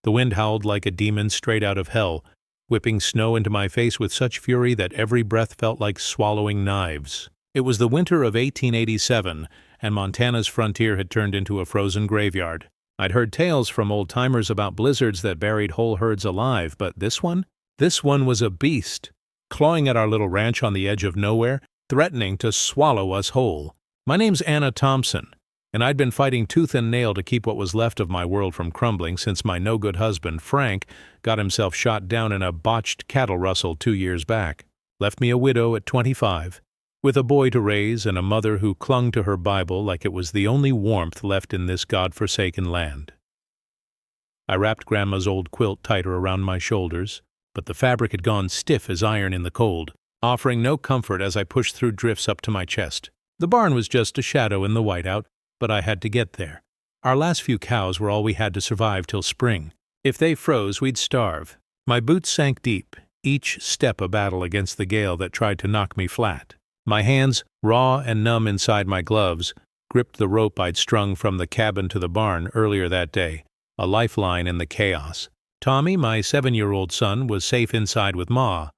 The wind howled like a demon straight out of hell, whipping snow into my face with such fury that every breath felt like swallowing knives. It was the winter of 1887, and Montana's frontier had turned into a frozen graveyard. I'd heard tales from old-timers about blizzards that buried whole herds alive, but this one? This one was a beast, clawing at our little ranch on the edge of nowhere, threatening to swallow us whole. My name's Anna Thompson, and I'd been fighting tooth and nail to keep what was left of my world from crumbling since my no-good husband, Frank, got himself shot down in a botched cattle rustle 2 years back. Left me a widow at 25, with a boy to raise and a mother who clung to her Bible like it was the only warmth left in this God-forsaken land. I wrapped Grandma's old quilt tighter around my shoulders, but the fabric had gone stiff as iron in the cold, offering no comfort as I pushed through drifts up to my chest. The barn was just a shadow in the whiteout, but I had to get there. Our last few cows were all we had to survive till spring. If they froze, we'd starve. My boots sank deep, each step a battle against the gale that tried to knock me flat. My hands, raw and numb inside my gloves, gripped the rope I'd strung from the cabin to the barn earlier that day, a lifeline in the chaos. Tommy, my 7-year-old son, was safe inside with Ma,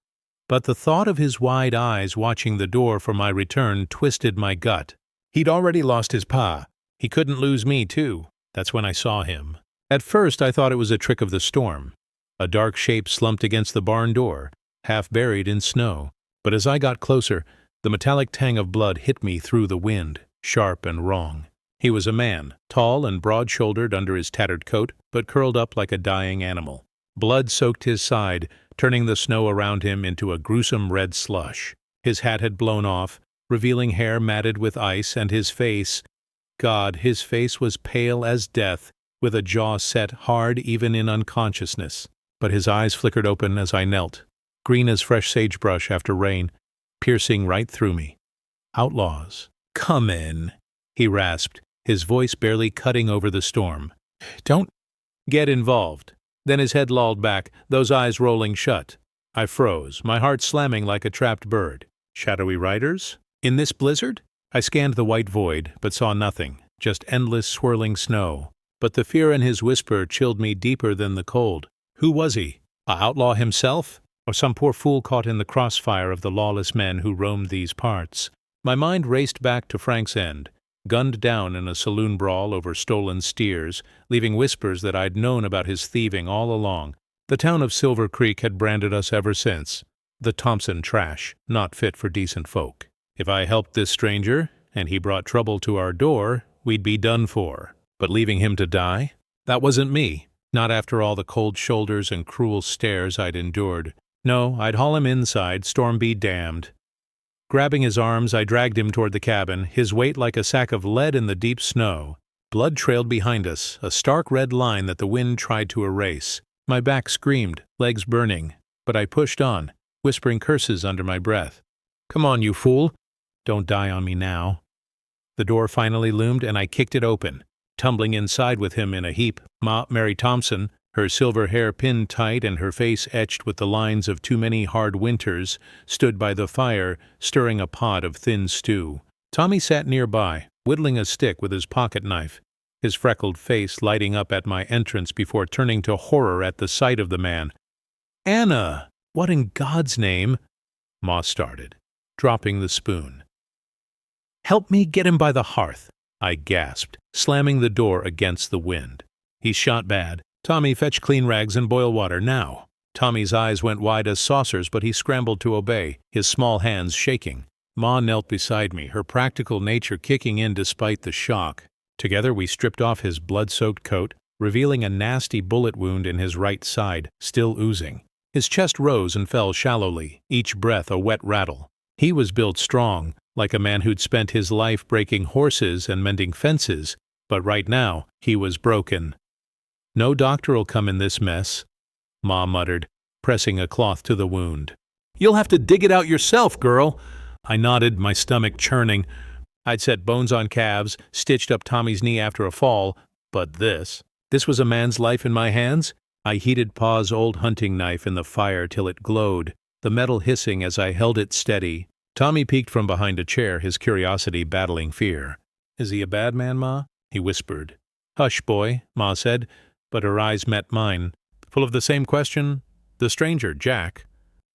but the thought of his wide eyes watching the door for my return twisted my gut. He'd already lost his pa. He couldn't lose me, too. That's when I saw him. At first, I thought it was a trick of the storm. A dark shape slumped against the barn door, half buried in snow. But as I got closer, the metallic tang of blood hit me through the wind, sharp and wrong. He was a man, tall and broad-shouldered under his tattered coat, but curled up like a dying animal. Blood soaked his side, turning the snow around him into a gruesome red slush. His hat had blown off, revealing hair matted with ice, and his face, God, his face was pale as death, with a jaw set hard even in unconsciousness. But his eyes flickered open as I knelt, green as fresh sagebrush after rain, piercing right through me. Outlaws. Come in, he rasped, his voice barely cutting over the storm. Don't get involved. Then his head lolled back, those eyes rolling shut. I froze, my heart slamming like a trapped bird. Shadowy riders? In this blizzard? I scanned the white void, but saw nothing, just endless swirling snow. But the fear in his whisper chilled me deeper than the cold. Who was he? A outlaw himself? Or some poor fool caught in the crossfire of the lawless men who roamed these parts? My mind raced back to Frank's End, gunned down in a saloon brawl over stolen steers, leaving whispers that I'd known about his thieving all along. The town of Silver Creek had branded us ever since. The Thompson trash, not fit for decent folk. If I helped this stranger, and he brought trouble to our door, we'd be done for. But leaving him to die? That wasn't me. Not after all the cold shoulders and cruel stares I'd endured. No, I'd haul him inside, storm be damned. Grabbing his arms, I dragged him toward the cabin, his weight like a sack of lead in the deep snow. Blood trailed behind us, a stark red line that the wind tried to erase. My back screamed, legs burning, but I pushed on, whispering curses under my breath. Come on, you fool. Don't die on me now. The door finally loomed, and I kicked it open, tumbling inside with him in a heap. Mary Thompson, her silver hair pinned tight and her face etched with the lines of too many hard winters, stood by the fire, stirring a pot of thin stew. Tommy sat nearby, whittling a stick with his pocket knife, his freckled face lighting up at my entrance before turning to horror at the sight of the man. Anna! What in God's name? Ma started, dropping the spoon. Help me get him by the hearth, I gasped, slamming the door against the wind. He's shot bad. Tommy, fetch clean rags and boil water now. Tommy's eyes went wide as saucers, but he scrambled to obey, his small hands shaking. Ma knelt beside me, her practical nature kicking in despite the shock. Together we stripped off his blood-soaked coat, revealing a nasty bullet wound in his right side, still oozing. His chest rose and fell shallowly, each breath a wet rattle. He was built strong, like a man who'd spent his life breaking horses and mending fences, but right now he was broken. No doctor'll come in this mess, Ma muttered, pressing a cloth to the wound. You'll have to dig it out yourself, girl. I nodded, my stomach churning. I'd set bones on calves, stitched up Tommy's knee after a fall, but this was a man's life in my hands? I heated Pa's old hunting knife in the fire till it glowed, the metal hissing as I held it steady. Tommy peeked from behind a chair, his curiosity battling fear. Is he a bad man, Ma? He whispered. Hush, boy, Ma said, but her eyes met mine, full of the same question. The stranger, Jack.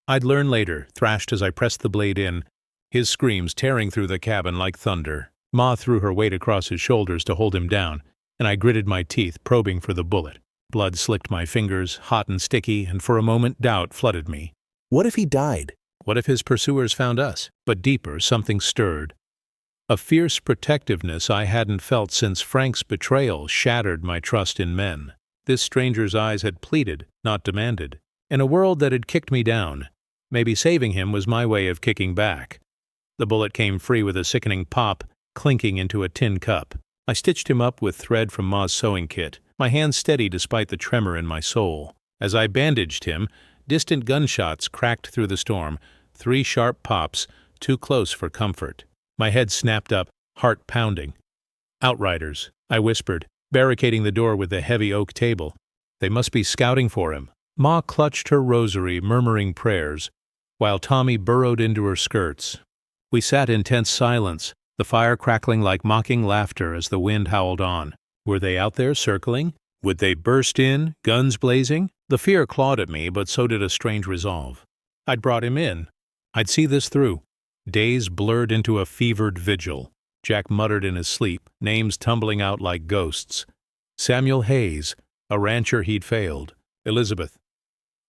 I'd learn later, thrashed as I pressed the blade in, his screams tearing through the cabin like thunder. Ma threw her weight across his shoulders to hold him down, and I gritted my teeth, probing for the bullet. Blood slicked my fingers, hot and sticky, and for a moment doubt flooded me. What if he died? What if his pursuers found us? But deeper, something stirred. A fierce protectiveness I hadn't felt since Frank's betrayal shattered my trust in men. This stranger's eyes had pleaded, not demanded. In a world that had kicked me down, maybe saving him was my way of kicking back. The bullet came free with a sickening pop, clinking into a tin cup. I stitched him up with thread from Ma's sewing kit, my hand steady despite the tremor in my soul. As I bandaged him, distant gunshots cracked through the storm, 3 sharp pops, too close for comfort. My head snapped up, heart pounding. Outriders, I whispered, barricading the door with the heavy oak table. They must be scouting for him. Ma clutched her rosary, murmuring prayers, while Tommy burrowed into her skirts. We sat in tense silence, the fire crackling like mocking laughter as the wind howled on. Were they out there circling? Would they burst in, guns blazing? The fear clawed at me, but so did a strange resolve. I'd brought him in. I'd see this through. Days blurred into a fevered vigil. Jack muttered in his sleep, names tumbling out like ghosts. Samuel Hayes, a rancher he'd failed. Elizabeth,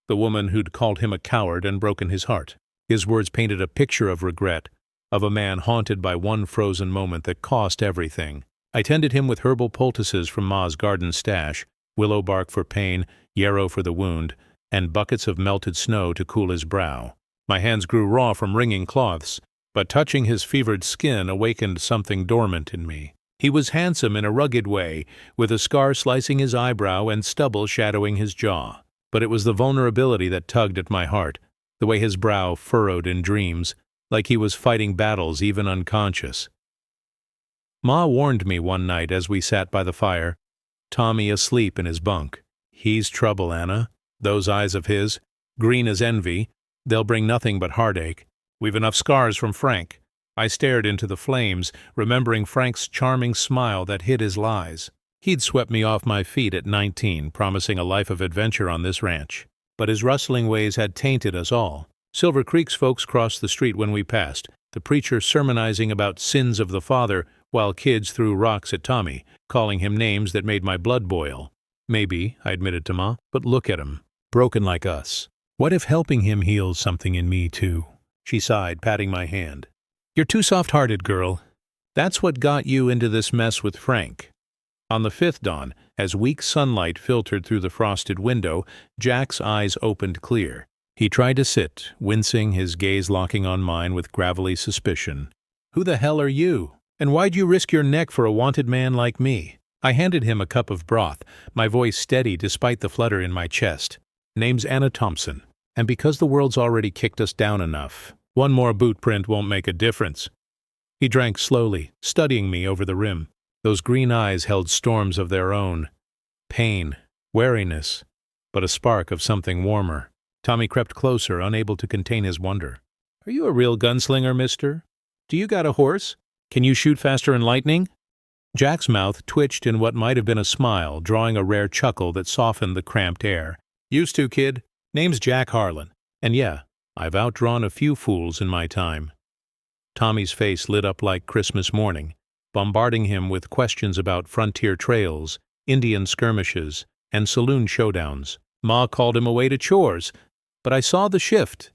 the woman who'd called him a coward and broken his heart. His words painted a picture of regret, of a man haunted by one frozen moment that cost everything. I tended him with herbal poultices from Ma's garden stash, willow bark for pain, yarrow for the wound, and buckets of melted snow to cool his brow. My hands grew raw from wringing cloths, but touching his fevered skin awakened something dormant in me. He was handsome in a rugged way, with a scar slicing his eyebrow and stubble shadowing his jaw. But it was the vulnerability that tugged at my heart, the way his brow furrowed in dreams, like he was fighting battles even unconscious. Ma warned me one night as we sat by the fire, Tommy asleep in his bunk. He's trouble, Anna. Those eyes of his, green as envy, they'll bring nothing but heartache. We've enough scars from Frank. I stared into the flames, remembering Frank's charming smile that hid his lies. He'd swept me off my feet at 19, promising a life of adventure on this ranch. But his rustling ways had tainted us all. Silver Creek's folks crossed the street when we passed, the preacher sermonizing about sins of the father, while kids threw rocks at Tommy, calling him names that made my blood boil. Maybe, I admitted to Ma, but look at him, broken like us. What if helping him heals something in me, too? She sighed, patting my hand. You're too soft-hearted, girl. That's what got you into this mess with Frank. On the 5th dawn, as weak sunlight filtered through the frosted window, Jack's eyes opened clear. He tried to sit, wincing, his gaze locking on mine with gravelly suspicion. Who the hell are you? And why'd you risk your neck for a wanted man like me? I handed him a cup of broth, my voice steady despite the flutter in my chest. Name's Anna Thompson, and because the world's already kicked us down enough, one more boot print won't make a difference. He drank slowly, studying me over the rim. Those green eyes held storms of their own. Pain, wariness, but a spark of something warmer. Tommy crept closer, unable to contain his wonder. Are you a real gunslinger, mister? Do you got a horse? Can you shoot faster than lightning? Jack's mouth twitched in what might have been a smile, drawing a rare chuckle that softened the cramped air. Used to, kid. Name's Jack Harlan. And yeah, I've outdrawn a few fools in my time. Tommy's face lit up like Christmas morning, bombarding him with questions about frontier trails, Indian skirmishes, and saloon showdowns. Ma called him away to chores, but I saw the shift,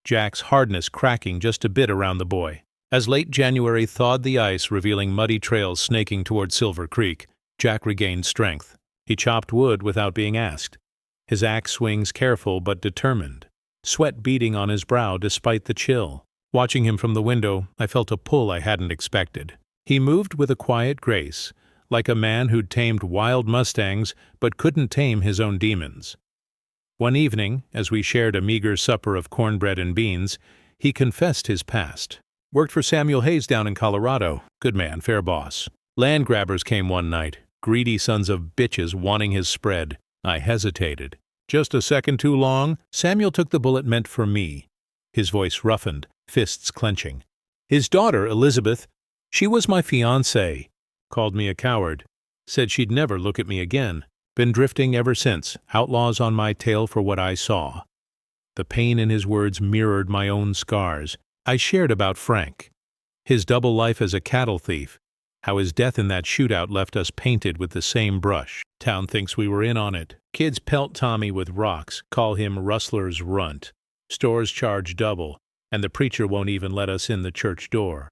Jack's hardness cracking just a bit around the boy. As late January thawed the ice, revealing muddy trails snaking toward Silver Creek, Jack regained strength. He chopped wood without being asked, his axe swings careful but determined, sweat beading on his brow despite the chill. Watching him from the window, I felt a pull I hadn't expected. He moved with a quiet grace, like a man who'd tamed wild mustangs but couldn't tame his own demons. One evening, as we shared a meager supper of cornbread and beans, he confessed his past. Worked for Samuel Hayes down in Colorado. Good man, fair boss. Land grabbers came one night, greedy sons of bitches wanting his spread. I hesitated. Just a second too long, Samuel took the bullet meant for me. His voice roughened, fists clenching. His daughter, Elizabeth, she was my fiancée, called me a coward, said she'd never look at me again. Been drifting ever since, outlaws on my tail for what I saw. The pain in his words mirrored my own scars. I shared about Frank. His double life as a cattle thief. How his death in that shootout left us painted with the same brush. Town thinks we were in on it. Kids pelt Tommy with rocks, call him Rustler's Runt. Stores charge double, and the preacher won't even let us in the church door.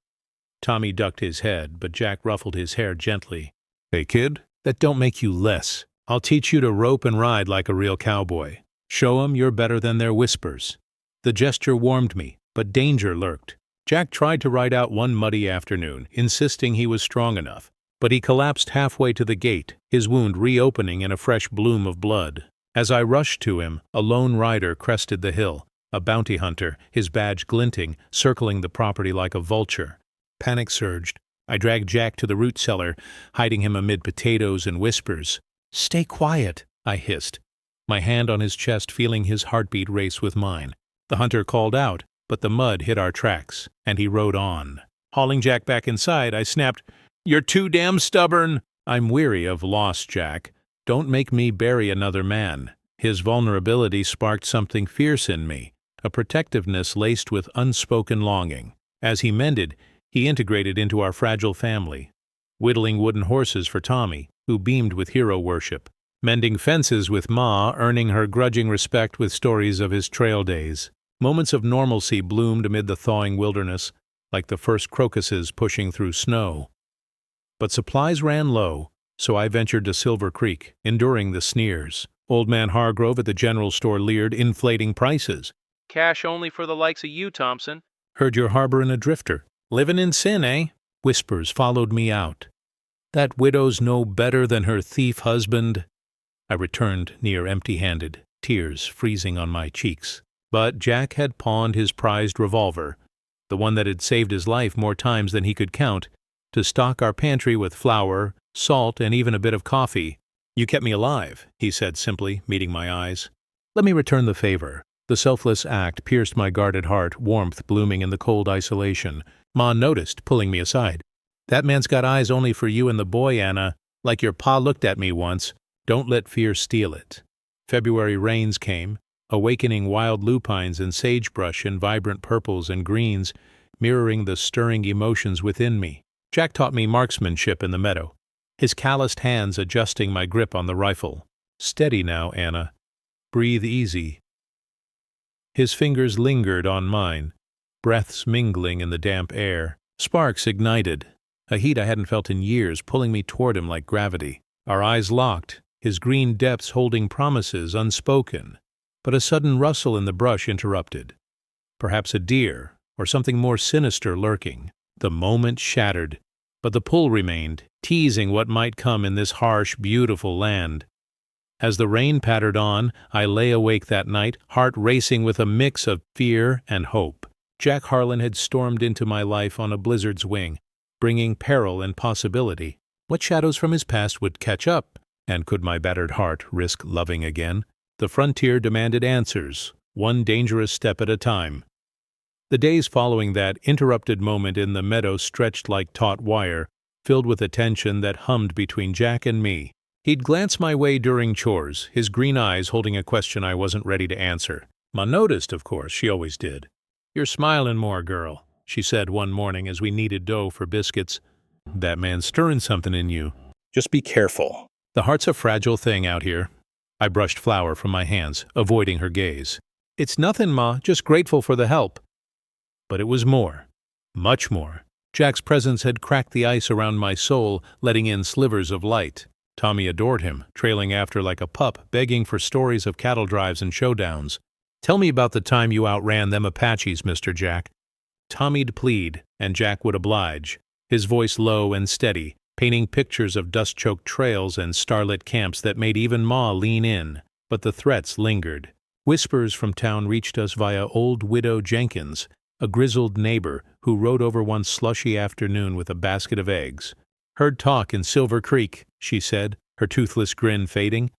Tommy ducked his head, but Jack ruffled his hair gently. Hey, kid, that don't make you less. I'll teach you to rope and ride like a real cowboy. Show 'em you're better than their whispers. The gesture warmed me, but danger lurked. Jack tried to ride out one muddy afternoon, insisting he was strong enough, but he collapsed halfway to the gate, his wound reopening in a fresh bloom of blood. As I rushed to him, a lone rider crested the hill, a bounty hunter, his badge glinting, circling the property like a vulture. Panic surged. I dragged Jack to the root cellar, hiding him amid potatoes and whispers. "Stay quiet," I hissed, my hand on his chest feeling his heartbeat race with mine. The hunter called out, but the mud hid our tracks, and he rode on. Hauling Jack back inside, I snapped, "You're too damn stubborn!" "I'm weary of loss, Jack. Don't make me bury another man." His vulnerability sparked something fierce in me, a protectiveness laced with unspoken longing. As he mended, he integrated into our fragile family, whittling wooden horses for Tommy, who beamed with hero worship, mending fences with Ma, earning her grudging respect with stories of his trail days. Moments of normalcy bloomed amid the thawing wilderness, like the first crocuses pushing through snow. But supplies ran low, so I ventured to Silver Creek, enduring the sneers. Old Man Hargrove at the general store leered, inflating prices. "Cash only for the likes of you, Thompson." "Heard you're harboring a drifter. Living in sin, eh?" Whispers followed me out. "That widow's no better than her thief husband." I returned near empty-handed, tears freezing on my cheeks. But Jack had pawned his prized revolver, the one that had saved his life more times than he could count, to stock our pantry with flour, salt, and even a bit of coffee. "You kept me alive," he said simply, meeting my eyes. "Let me return the favor." The selfless act pierced my guarded heart, warmth blooming in the cold isolation. Ma noticed, pulling me aside. "That man's got eyes only for you and the boy, Anna, like your pa looked at me once. Don't let fear steal it." February rains came, awakening wild lupines and sagebrush in vibrant purples and greens, mirroring the stirring emotions within me. Jack taught me marksmanship in the meadow, his calloused hands adjusting my grip on the rifle. "Steady now, Anna. Breathe easy." His fingers lingered on mine, breaths mingling in the damp air. Sparks ignited, a heat I hadn't felt in years, pulling me toward him like gravity. Our eyes locked, his green depths holding promises unspoken. But a sudden rustle in the brush interrupted. Perhaps a deer, or something more sinister lurking. The moment shattered, but the pull remained, teasing what might come in this harsh, beautiful land. As the rain pattered on, I lay awake that night, heart racing with a mix of fear and hope. Jack Harlan had stormed into my life on a blizzard's wing, bringing peril and possibility. What shadows from his past would catch up? And could my battered heart risk loving again? The frontier demanded answers, one dangerous step at a time. The days following that interrupted moment in the meadow stretched like taut wire, filled with a tension that hummed between Jack and me. He'd glance my way during chores, his green eyes holding a question I wasn't ready to answer. Ma noticed, of course, she always did. "You're smilin' more, girl," she said one morning as we kneaded dough for biscuits. "That man's stirring something in you. Just be careful. The heart's a fragile thing out here." I brushed flour from my hands, avoiding her gaze. "It's nothing, Ma, just grateful for the help." But it was more. Much more. Jack's presence had cracked the ice around my soul, letting in slivers of light. Tommy adored him, trailing after like a pup, begging for stories of cattle drives and showdowns. "Tell me about the time you outran them Apaches, Mr. Jack." Tommy'd plead, and Jack would oblige, his voice low and steady, painting pictures of dust-choked trails and starlit camps that made even Ma lean in. But the threats lingered. Whispers from town reached us via old Widow Jenkins, a grizzled neighbor who rode over one slushy afternoon with a basket of eggs. "Heard talk in Silver Creek," she said, her toothless grin fading.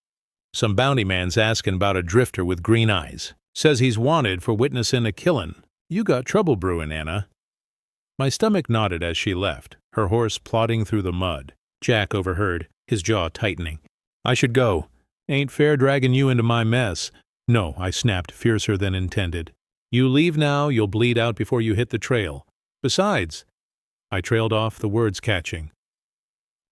"Some bounty man's asking about a drifter with green eyes. Says he's wanted for witnessing a killin'. You got trouble brewing, Anna." My stomach nodded as she left, her horse plodding through the mud. Jack overheard, his jaw tightening. "I should go. Ain't fair dragging you into my mess. No, I snapped, fiercer than intended. You leave now, you'll bleed out before you hit the trail. Besides, I trailed off, the words catching.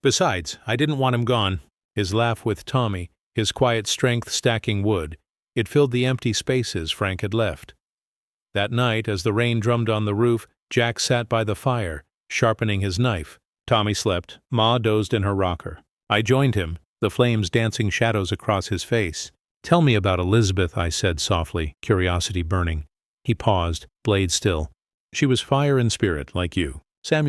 Besides, I didn't want him gone. His laugh with Tommy, his quiet strength stacking wood, it filled the empty spaces Frank had left. That night, as the rain drummed on the roof, Jack sat by the fire, sharpening his knife. Tommy slept. Ma dozed in her rocker. I joined him, the flames dancing shadows across his face. Tell me about Elizabeth, I said softly, curiosity burning. He paused, blade still. She was fire and spirit, like you. Samuel